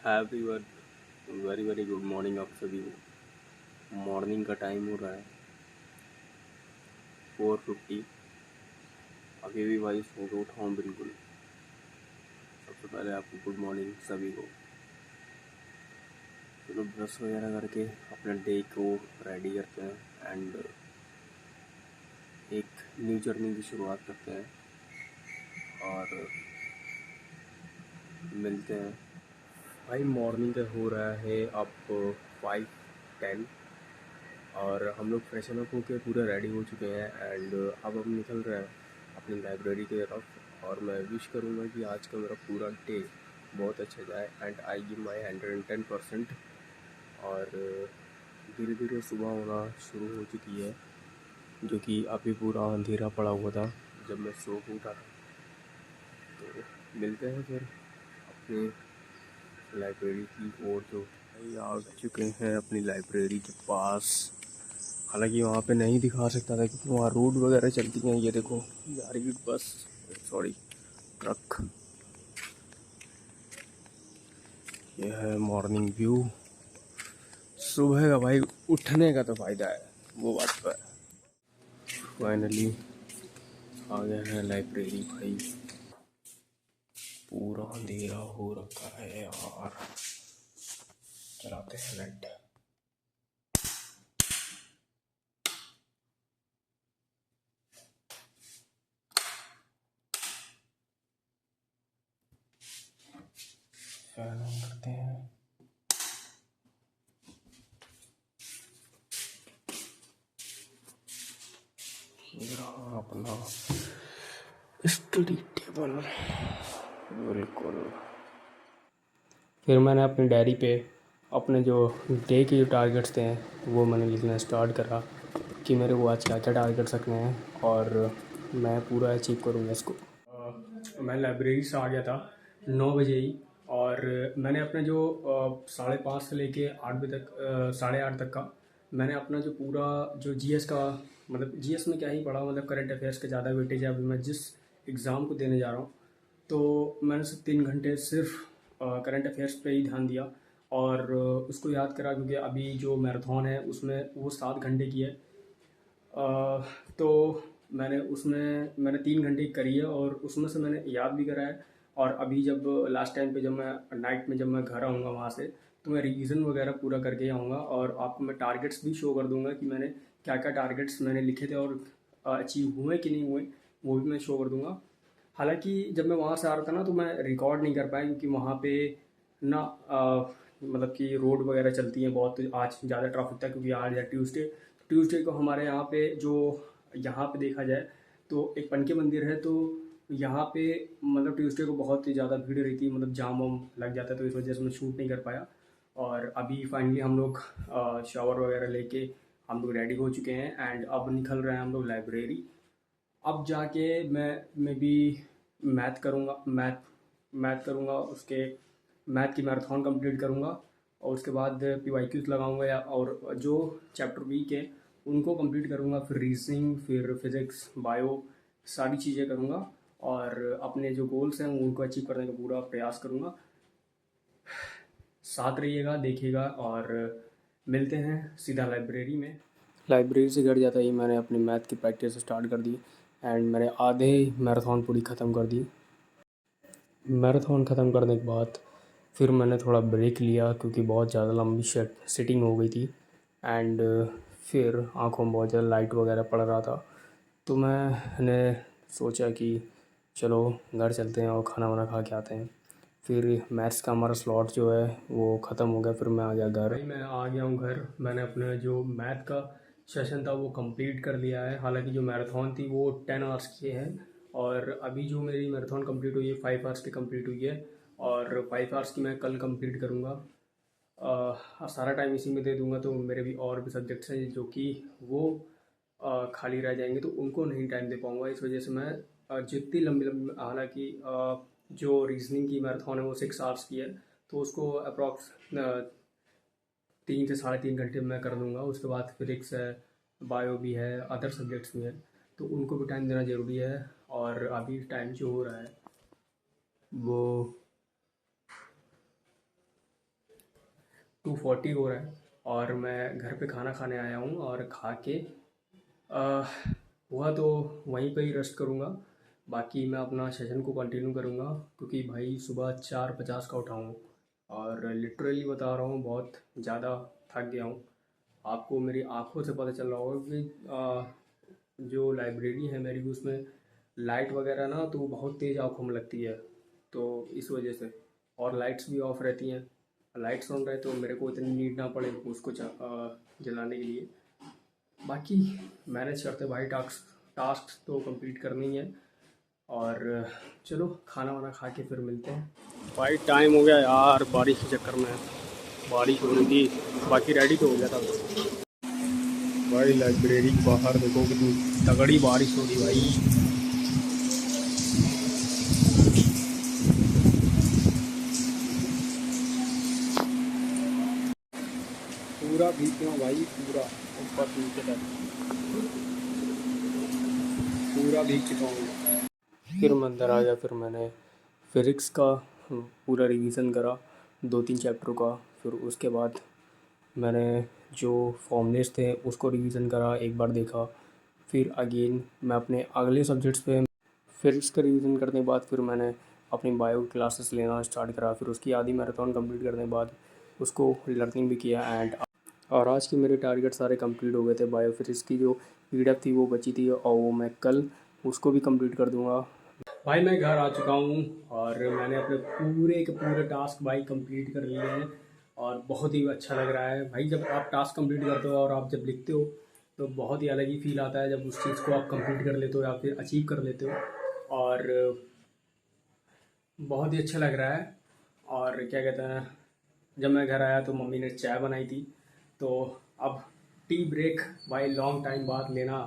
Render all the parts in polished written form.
Have you're very very good morning आप सभी को। मॉर्निंग का टाइम हो रहा है 4:50। अभी भी भाई सो के उठा हूँ बिल्कुल। सबसे पहले आपको गुड मॉर्निंग सभी को। चलो ब्रश वगैरह करके अपने डे को रेडी करते हैं एंड एक न्यू जर्नी की शुरुआत करते हैं और मिलते हैं। भाई मॉर्निंग का हो रहा है अब 5:10 और हम लोग फ्रेशन अप होके पूरे रेडी हो चुके हैं एंड अब हम निकल रहे हैं अपनी लाइब्रेरी की तरफ। और मैं विश करूँगा कि आज का मेरा पूरा डे बहुत अच्छा जाए एंड आई गिव माई 110%। और धीरे धीरे सुबह होना शुरू हो चुकी है, जो कि अभी पूरा अंधेरा पड़ा हुआ था जब मैं सो के उठा था। तो मिलते हैं फिर अपनी लाइब्रेरी की ओर। जो भाई आ चुके हैं अपनी लाइब्रेरी के पास। हालांकि वहाँ पे नहीं दिखा सकता था क्योंकि वहाँ रोड वगैरह चलती हैं। ये देखो जा रही बस, सॉरी ट्रक। ये है मॉर्निंग व्यू सुबह का। भाई उठने का तो फ़ायदा है, वो बात तो है। फाइनली आ गया है लाइब्रेरी भाई। पूरा अंधेरा हो रखा है यार। चलाते हैं लाइट। फैन ऑन करते हैं। ये रहा अपना स्टडी टेबल बिल्कुल। फिर मैंने अपनी डायरी पे अपने जो डे के जो टारगेट्स थे वो मैंने लिखना स्टार्ट करा कि मेरे को आज क्या क्या टारगेट्स रखने हैं और मैं पूरा अचीव करूँगा इसको। मैं लाइब्रेरी से आ गया था 9 बजे ही। और मैंने अपना जो 5:30 से लेके 8 बजे तक, 8:30 तक का मैंने अपना जो पूरा जो जीएस का, मतलब जीएस में क्या ही पढ़ा, मतलब करंट अफेयर्स का ज़्यादा वेटेज है अभी मैं जिस एग्ज़ाम को देने जा रहा हूँ। तो मैंने सिर्फ 3 घंटे सिर्फ करंट अफेयर्स पे ही ध्यान दिया और उसको याद करा, क्योंकि अभी जो मैराथन है उसमें वो 7 घंटे की है। तो मैंने 3 घंटे की करी है और उसमें से मैंने याद भी करा है। और अभी जब लास्ट टाइम पे जब मैं नाइट में जब मैं घर आऊँगा वहाँ से, तो मैं रिवीजन वगैरह पूरा करके आऊँगा और आपको मैं टारगेट्स भी शो कर दूँगा कि मैंने क्या क्या टारगेट्स मैंने लिखे थे और अचीव हुए कि नहीं हुए, वो भी मैं शो कर दूँगा। हालांकि जब मैं वहाँ से आ रहा था ना तो मैं रिकॉर्ड नहीं कर पाया क्योंकि वहाँ पे ना मतलब कि रोड वगैरह चलती हैं बहुत। आज ज़्यादा ट्रैफिक था क्योंकि आज है ट्यूसडे। ट्यूसडे को हमारे यहाँ पे जो यहाँ पे देखा जाए तो एक पनके मंदिर है, तो यहाँ पे मतलब ट्यूसडे को बहुत ही ज़्यादा भीड़ रहती है, मतलब जाम वाम लग जाता है, तो इस वजह से मैं शूट नहीं कर पाया। और अभी फाइनली हम लोग शावर वगैरह लेके हम लोग रेडी हो चुके हैं एंड अब निकल रहे हैं हम लोग लाइब्रेरी। अब जाके मैं भी मैथ करूँगा, मैथ करूँगा, उसके मैथ की मैराथन कंप्लीट करूँगा और उसके बाद पीवाईक्यूज लगाऊंगा या और जो चैप्टर वीक है उनको कंप्लीट करूँगा। फिर रीजनिंग, फिर फिज़िक्स, बायो, सारी चीज़ें करूँगा और अपने जो गोल्स हैं उनको अचीव करने का पूरा प्रयास करूँगा। साथ रहिएगा, देखिएगा और मिलते हैं सीधा लाइब्रेरी में। लाइब्रेरी से घर जाता ही मैंने अपनी मैथ की प्रैक्टिस स्टार्ट कर दी एंड मैंने आधे ही मैराथन पूरी ख़त्म कर दी। मैराथन ख़त्म करने के बाद फिर मैंने थोड़ा ब्रेक लिया क्योंकि बहुत ज़्यादा लंबी सिटिंग हो गई थी एंड फिर आँखों में बहुत ज़्यादा लाइट वगैरह पड़ रहा था। तो मैंने सोचा कि चलो घर चलते हैं और खाना वाना खा के आते हैं। फिर मैथ्स का हमारा स्लॉट जो है वो ख़त्म हो गया, फिर मैं आ गया घर। भाई मैं आ गया हूँ घर। मैंने अपने जो मैथ का सेशन था वो कंप्लीट कर लिया है। हालांकि जो मैराथन थी वो 10 आवर्स की है और अभी जो मेरी मैराथन कंप्लीट हुई है 5 आवर्स की कंप्लीट हुई है और 5 आवर्स की मैं कल कंप्लीट करूँगा। सारा टाइम इसी में दे दूँगा तो मेरे भी और भी सब्जेक्ट्स हैं जो कि वो खाली रह जाएंगे तो उनको नहीं टाइम दे पाऊँगा। इस वजह से मैं जितनी लंबी लंबी, हालांकि जो रीजनिंग की मैराथन है वो 6 आवर्स की है तो उसको अप्रॉक्स 3 से 3.5 घंटे में मैं कर दूँगा। उसके बाद फिजिक्स है, बायो भी है, अदर सब्जेक्ट्स भी हैं तो उनको भी टाइम देना ज़रूरी है। और अभी टाइम जो हो रहा है वो 2:40 हो रहा है और मैं घर पे खाना खाने आया हूँ और खा के अ, हुआ तो वहीं पे ही रेस्ट करूँगा। बाकी मैं अपना सेशन को कंटिन्यू करूँगा क्योंकि भाई सुबह 4:50 का उठा हूँ और लिटरली बता रहा हूँ बहुत ज़्यादा थक गया हूँ। आपको मेरी आंखों से पता चल रहा होगा कि जो लाइब्रेरी है मेरी उसमें लाइट वगैरह ना तो बहुत तेज़ आंखों में लगती है, तो इस वजह से। और लाइट्स भी ऑफ रहती हैं, लाइट्स ऑन रहे तो मेरे को इतनी नीड ना पड़े उसको जलाने के लिए। बाकी मैनेज करते भाई, टास्क तो कंप्लीट करनी ही है। और चलो खाना वाना खा के फिर मिलते हैं। भाई टाइम हो गया यार, बारिश के चक्कर में बारिश हो रही थी, बाकी रेडी तो हो गया था। भाई लाइब्रेरी के बाहर देखो कितनी तगड़ी बारिश हो रही भाई। पूरा भीग गया भाई, पूरा ऊपर नीचे तक पूरा भीग चुका हूँ। फिर मैं अंदर आ गया, फिर मैंने फिज़िक्स का पूरा रिवीजन करा 2-3 चैप्टर का। फिर उसके बाद मैंने जो फॉर्मूलेस थे उसको रिवीजन करा, एक बार देखा। फिर अगेन मैं अपने अगले सब्जेक्ट्स पे फिज़िक्स का रिवीजन करने के बाद फिर मैंने अपनी बायो क्लासेस लेना स्टार्ट करा। फिर उसकी आधी मैराथन कंप्लीट करने के बाद उसको लर्निंग भी किया और आज की मेरे टारगेट सारे कंप्लीट हो गए थे। बायो फिज़िक्स की जो पीडीएफ थी वो बची थी और वो मैं कल उसको भी कंप्लीट कर दूंगा। भाई मैं घर आ चुका हूँ और मैंने अपने पूरे के पूरे टास्क भाई कंप्लीट कर लिए हैं और बहुत ही अच्छा लग रहा है भाई। जब आप टास्क कंप्लीट करते हो और आप जब लिखते हो तो बहुत ही अलग ही फील आता है जब उस चीज़ को आप कंप्लीट कर लेते हो या फिर अचीव कर लेते हो, और बहुत ही अच्छा लग रहा है। और क्या कहते हैं, जब मैं घर आया तो मम्मी ने चाय बनाई थी, तो अब टी ब्रेक भाई लॉन्ग टाइम बाद लेना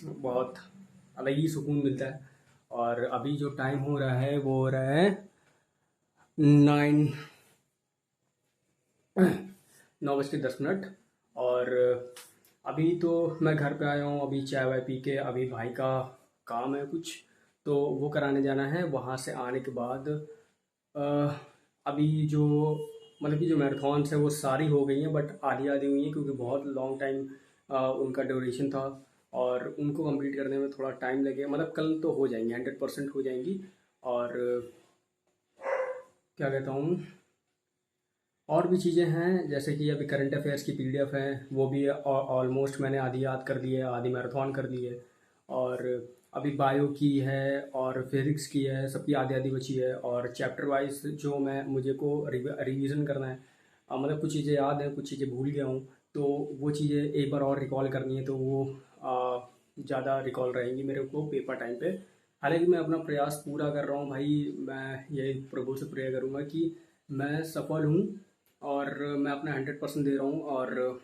बहुत अलग ही सुकून मिलता है। और अभी जो टाइम हो रहा है वो हो रहा है 9:10। और अभी तो मैं घर पे आया हूँ, अभी चाय वाय पी के अभी भाई का काम है कुछ तो वो कराने जाना है। वहाँ से आने के बाद अ, अभी जो मतलब कि जो मैराथन्स है वो सारी हो गई हैं बट आधी आधी हुई हैं क्योंकि बहुत लॉन्ग टाइम उनका ड्यूरेशन था और उनको कंप्लीट करने में थोड़ा टाइम लगेगा। मतलब कल तो हो जाएंगी, 100% हो जाएंगी। और क्या कहता हूँ, और भी चीज़ें हैं जैसे कि अभी करंट अफेयर्स की पीडीएफ है, वो भी ऑलमोस्ट मैंने आधी याद कर दी है, आधी मैराथन कर दी है। और अभी बायो की है और फिज़िक्स की है, सबकी आधी आधी बची है। और चैप्टर वाइज जो मैं मुझे को रिवीजन करना है, मतलब कुछ चीज़ें याद हैं, कुछ चीज़ें भूल गया हूँ, तो वो चीज़ें एक बार और रिकॉल करनी है, तो वो ज़्यादा रिकॉल रहेंगी मेरे को पेपर टाइम पे। हालांकि मैं अपना प्रयास पूरा कर रहा हूँ भाई, मैं यही प्रभु से प्रे करूँगा कि मैं सफल हूँ और मैं अपना 100% दे रहा हूँ। और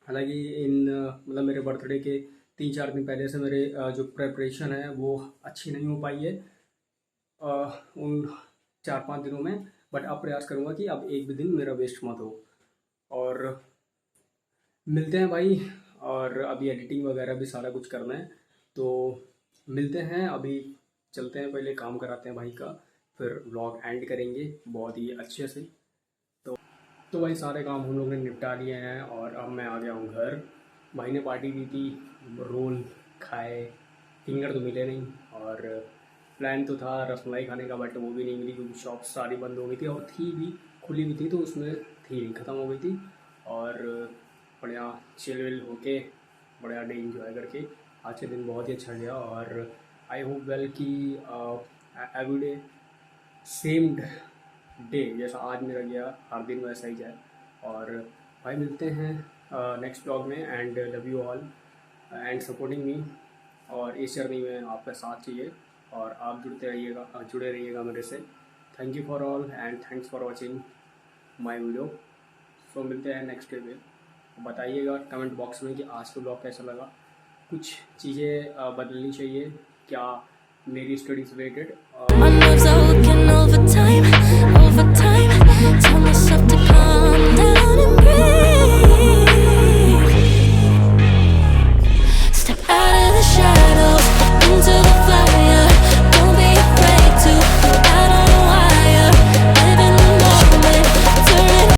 हालांकि इन मतलब मेरे बर्थडे के 3-4 दिन पहले से मेरे जो प्रेपरेशन है वो अच्छी नहीं हो पाई है उन 4-5 दिनों में, बट अब प्रयास करूँगा कि अब एक भी दिन मेरा वेस्ट मत हो। और मिलते हैं भाई, और अभी एडिटिंग वगैरह भी सारा कुछ करना है, तो मिलते हैं। अभी चलते हैं, पहले काम कराते हैं भाई का, फिर व्लॉग एंड करेंगे बहुत ही अच्छे से। तो भाई सारे काम हम लोग ने निपटा लिए हैं और अब मैं आ गया हूँ घर। भाई ने पार्टी दी थी, रोल खाए, फिंगर तो मिले नहीं। और प्लान तो था रसमलाई खाने का बट वो भी नहीं मिली क्योंकि शॉप सारी बंद हो गई थी, और थी भी खुली भी थी तो उसमें थी नहीं, ख़त्म हो गई थी। और बढ़िया चिल विल होके बढ़िया डे इंजॉय करके आज के दिन बहुत ही अच्छा गया। और आई होप वेल कि एवरी डे सेम डे जैसा आज मेरा गया हर दिन वैसा ही जाए। और भाई मिलते हैं नेक्स्ट ब्लॉग में, and love you all and supporting me. और इस जर्नी में आपका साथ चाहिए और आप जुड़े रहिएगा मेरे से। Thank you for all and thanks for watching my video. So मिलते हैं नेक्स्ट डे में। बताइएगा कमेंट बॉक्स में कि आज का ब्लॉग कैसा लगा, कुछ चीज़ें बदलनी चाहिए क्या मेरी स्टडीज़ रिलेटेड।